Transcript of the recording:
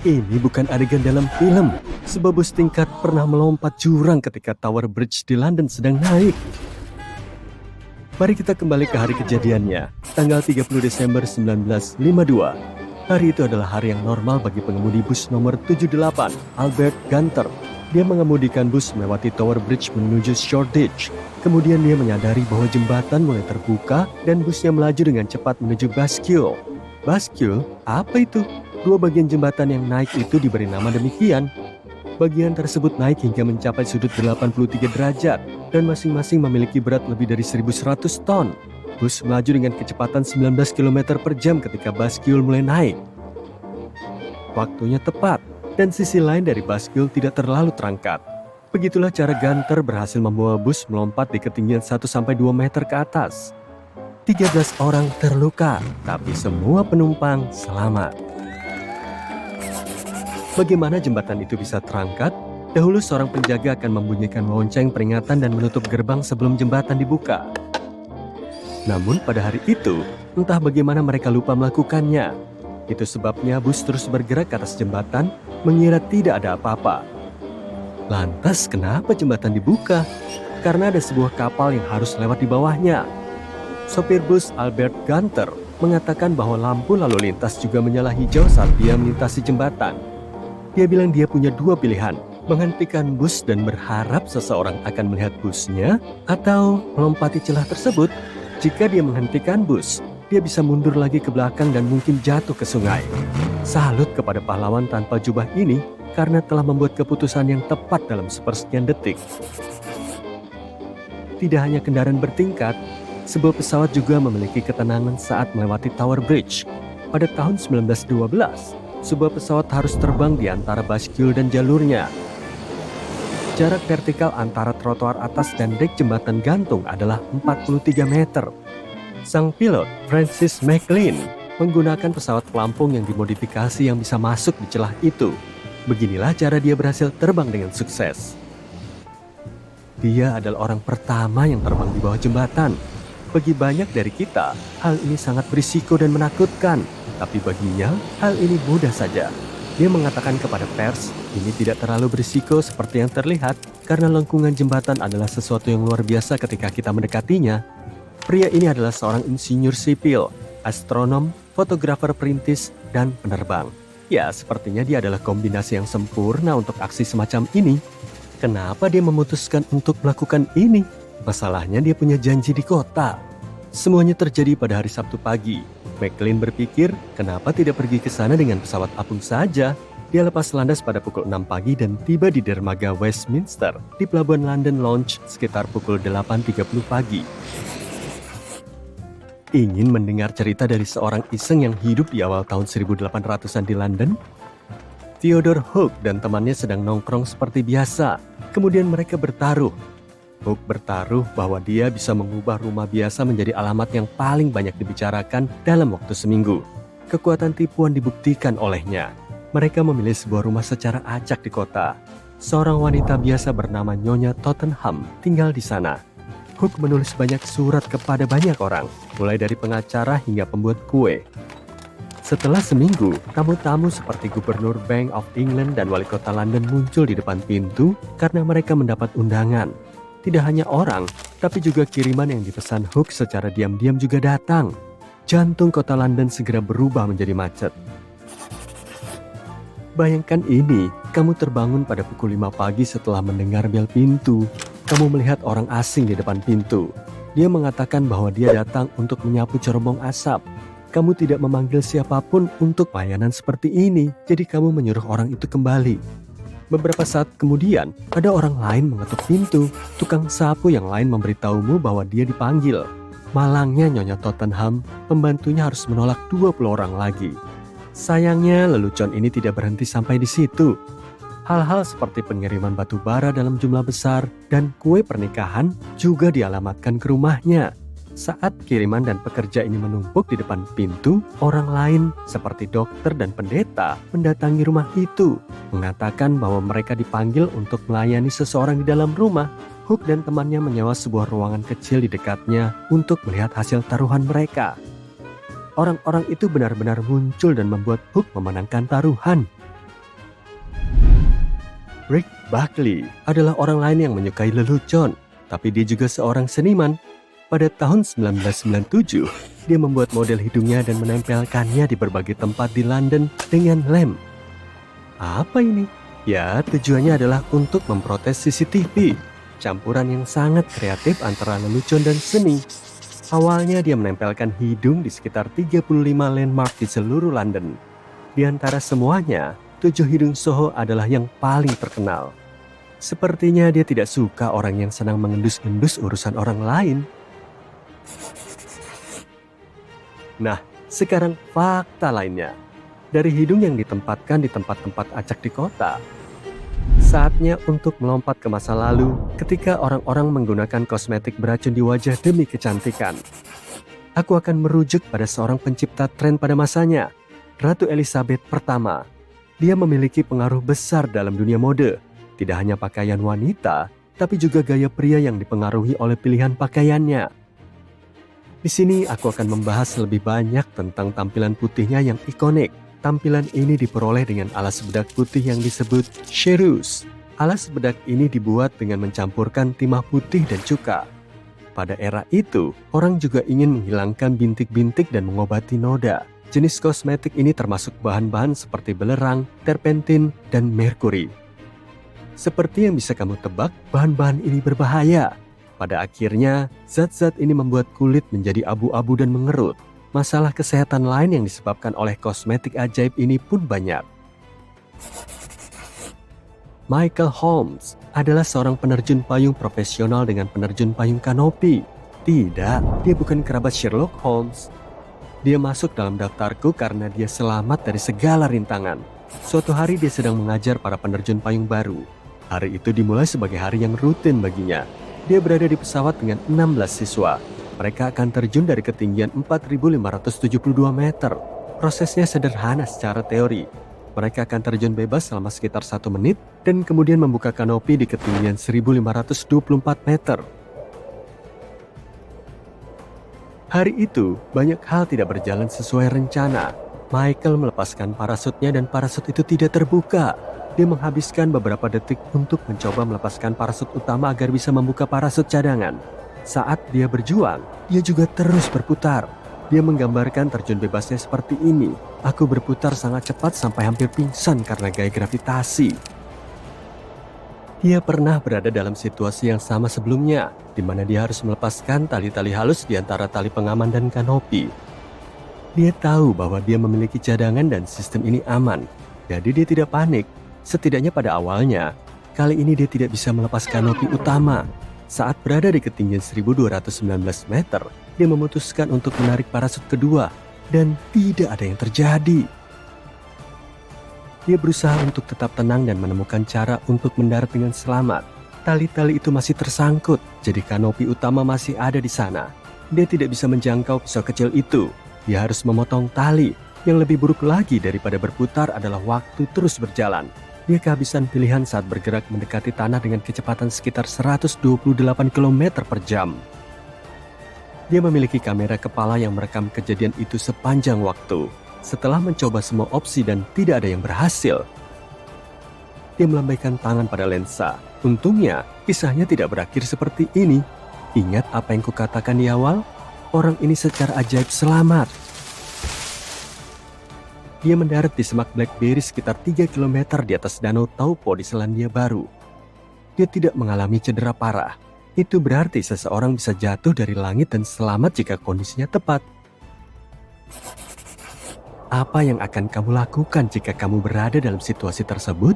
Ini bukan adegan dalam film. Sebuah bus tingkat pernah melompat jurang ketika Tower Bridge di London sedang naik. Mari kita kembali ke hari kejadiannya, tanggal 30 Desember 1952. Hari itu adalah hari yang normal bagi pengemudi bus nomor 78, Albert Gunter. Dia mengemudikan bus melewati Tower Bridge menuju Shoreditch. Kemudian dia menyadari bahwa jembatan mulai terbuka dan busnya melaju dengan cepat menuju Bascule. Bascule? Apa itu? Dua bagian jembatan yang naik itu diberi nama demikian. Bagian tersebut naik hingga mencapai sudut 83 derajat dan masing-masing memiliki berat lebih dari 1.100 ton. Bus melaju dengan kecepatan 19 km per jam ketika Bascule mulai naik. Waktunya tepat dan sisi lain dari Bascule tidak terlalu terangkat. Begitulah cara Gunter berhasil membawa bus melompat di ketinggian 1-2 meter ke atas. 13 orang terluka, tapi semua penumpang selamat. Bagaimana jembatan itu bisa terangkat? Dahulu seorang penjaga akan membunyikan lonceng peringatan dan menutup gerbang sebelum jembatan dibuka. Namun pada hari itu, entah bagaimana mereka lupa melakukannya. Itu sebabnya bus terus bergerak ke atas jembatan, mengira tidak ada apa-apa. Lantas kenapa jembatan dibuka? Karena ada sebuah kapal yang harus lewat di bawahnya. Sopir bus Albert Gunter mengatakan bahwa lampu lalu lintas juga menyala hijau saat dia melintasi jembatan. Dia bilang dia punya dua pilihan, menghentikan bus dan berharap seseorang akan melihat busnya, atau melompati celah tersebut. Jika dia menghentikan bus, dia bisa mundur lagi ke belakang dan mungkin jatuh ke sungai. Salut kepada pahlawan tanpa jubah ini karena telah membuat keputusan yang tepat dalam sepersekian detik. Tidak hanya kendaraan bertingkat, sebuah pesawat juga memiliki ketenangan saat melewati Tower Bridge. Pada tahun 1912, sebuah pesawat harus terbang di antara Bascule dan jalurnya. Jarak vertikal antara trotoar atas dan dek jembatan gantung adalah 43 meter. Sang pilot, Francis McLean, menggunakan pesawat pelampung yang dimodifikasi yang bisa masuk di celah itu. Beginilah cara dia berhasil terbang dengan sukses. Dia adalah orang pertama yang terbang di bawah jembatan. Bagi banyak dari kita, hal ini sangat berisiko dan menakutkan. Tapi baginya, hal ini mudah saja. Dia mengatakan kepada pers, ini tidak terlalu berisiko seperti yang terlihat karena lengkungan jembatan adalah sesuatu yang luar biasa ketika kita mendekatinya. Pria ini adalah seorang insinyur sipil, astronom, fotografer perintis, dan penerbang. Ya, sepertinya dia adalah kombinasi yang sempurna untuk aksi semacam ini. Kenapa dia memutuskan untuk melakukan ini? Masalahnya dia punya janji di kota. Semuanya terjadi pada hari Sabtu pagi. McLean berpikir, kenapa tidak pergi ke sana dengan pesawat apung saja? Dia lepas landas pada pukul 6 pagi dan tiba di dermaga Westminster di pelabuhan London Lounge sekitar pukul 8.30 pagi. Ingin mendengar cerita dari seorang iseng yang hidup di awal tahun 1800-an di London? Theodore Hook dan temannya sedang nongkrong seperti biasa. Kemudian mereka bertaruh. Hook bertaruh bahwa dia bisa mengubah rumah biasa menjadi alamat yang paling banyak dibicarakan dalam waktu seminggu. Kekuatan tipuan dibuktikan olehnya. Mereka memilih sebuah rumah secara acak di kota. Seorang wanita biasa bernama Nyonya Tottenham tinggal di sana. Hook menulis banyak surat kepada banyak orang, mulai dari pengacara hingga pembuat kue. Setelah seminggu, tamu-tamu seperti Gubernur Bank of England dan Wali Kota London muncul di depan pintu karena mereka mendapat undangan. Tidak hanya orang, tapi juga kiriman yang dipesan Hook secara diam-diam juga datang. Jantung kota London segera berubah menjadi macet. Bayangkan ini, kamu terbangun pada pukul 5 pagi setelah mendengar bel pintu. Kamu melihat orang asing di depan pintu. Dia mengatakan bahwa dia datang untuk menyapu cerobong asap. Kamu tidak memanggil siapapun untuk pelayanan seperti ini, jadi kamu menyuruh orang itu kembali. Beberapa saat kemudian, ada orang lain mengetuk pintu. Tukang sapu yang lain memberitahumu bahwa dia dipanggil. Malangnya Nyonya Tottenham, pembantunya harus menolak 20 orang lagi. Sayangnya, lelucon ini tidak berhenti sampai di situ. Hal-hal seperti pengiriman batu bara dalam jumlah besar dan kue pernikahan juga dialamatkan ke rumahnya. Saat kiriman dan pekerja ini menumpuk di depan pintu, orang lain seperti dokter dan pendeta mendatangi rumah itu, mengatakan bahwa mereka dipanggil untuk melayani seseorang di dalam rumah. Hook dan temannya menyewa sebuah ruangan kecil di dekatnya untuk melihat hasil taruhan mereka. Orang-orang itu benar-benar muncul dan membuat Hook memenangkan taruhan. Rick Buckley adalah orang lain yang menyukai lelucon, tapi dia juga seorang seniman. Pada tahun 1997, dia membuat model hidungnya dan menempelkannya di berbagai tempat di London dengan lem. Apa ini? Ya, tujuannya adalah untuk memprotes CCTV, campuran yang sangat kreatif antara lelucon dan seni. Awalnya dia menempelkan hidung di sekitar 35 landmark di seluruh London. Di antara semuanya, 7 hidung Soho adalah yang paling terkenal. Sepertinya dia tidak suka orang yang senang mengendus-endus urusan orang lain. Nah, sekarang fakta lainnya. Dari hidung yang ditempatkan di tempat-tempat acak di kota, saatnya untuk melompat ke masa lalu ketika orang-orang menggunakan kosmetik beracun di wajah demi kecantikan. Aku akan merujuk pada seorang pencipta tren pada masanya, Ratu Elizabeth pertama. Dia memiliki pengaruh besar dalam dunia mode, tidak hanya pakaian wanita, tapi juga gaya pria yang dipengaruhi oleh pilihan pakaiannya. Di sini aku akan membahas lebih banyak tentang tampilan putihnya yang ikonik. Tampilan ini diperoleh dengan alas bedak putih yang disebut Cherus. Alas bedak ini dibuat dengan mencampurkan timah putih dan cuka. Pada era itu, orang juga ingin menghilangkan bintik-bintik dan mengobati noda. Jenis kosmetik ini termasuk bahan-bahan seperti belerang, terpentin, dan merkuri. Seperti yang bisa kamu tebak, bahan-bahan ini berbahaya. Pada akhirnya, zat-zat ini membuat kulit menjadi abu-abu dan mengerut. Masalah kesehatan lain yang disebabkan oleh kosmetik ajaib ini pun banyak. Michael Holmes adalah seorang penerjun payung profesional dengan penerjun payung kanopi. Tidak, dia bukan kerabat Sherlock Holmes. Dia masuk dalam daftarku karena dia selamat dari segala rintangan. Suatu hari dia sedang mengajar para penerjun payung baru. Hari itu dimulai sebagai hari yang rutin baginya. Dia berada di pesawat dengan 16 siswa. Mereka akan terjun dari ketinggian 4.572 meter. Prosesnya sederhana secara teori. Mereka akan terjun bebas selama sekitar 1 menit dan kemudian membuka kanopi di ketinggian 1.524 meter. Hari itu, banyak hal tidak berjalan sesuai rencana. Michael melepaskan parasutnya dan parasut itu tidak terbuka. Dia menghabiskan beberapa detik untuk mencoba melepaskan parasut utama agar bisa membuka parasut cadangan. Saat dia berjuang, dia juga terus berputar. Dia menggambarkan terjun bebasnya seperti ini. Aku berputar sangat cepat sampai hampir pingsan karena gaya gravitasi. Dia pernah berada dalam situasi yang sama sebelumnya, di mana dia harus melepaskan tali-tali halus di antara tali pengaman dan kanopi. Dia tahu bahwa dia memiliki cadangan dan sistem ini aman, jadi dia tidak panik. Setidaknya pada awalnya, kali ini dia tidak bisa melepas kanopi utama. Saat berada di ketinggian 1.219 meter, dia memutuskan untuk menarik parasut kedua, dan tidak ada yang terjadi. Dia berusaha untuk tetap tenang dan menemukan cara untuk mendarat dengan selamat. Tali-tali itu masih tersangkut, jadi kanopi utama masih ada di sana. Dia tidak bisa menjangkau pisau kecil itu. Dia harus memotong tali. Yang lebih buruk lagi daripada berputar adalah waktu terus berjalan. Dia kehabisan pilihan saat bergerak mendekati tanah dengan kecepatan sekitar 128 km per jam. Dia memiliki kamera kepala yang merekam kejadian itu sepanjang waktu. Setelah mencoba semua opsi dan tidak ada yang berhasil, dia melambaikan tangan pada lensa. Untungnya, kisahnya tidak berakhir seperti ini. Ingat apa yang kukatakan di awal? Orang ini secara ajaib selamat. Dia mendarat di semak Blackberry sekitar 3 km di atas Danau Taupo di Selandia Baru. Dia tidak mengalami cedera parah. Itu berarti seseorang bisa jatuh dari langit dan selamat jika kondisinya tepat. Apa yang akan kamu lakukan jika kamu berada dalam situasi tersebut?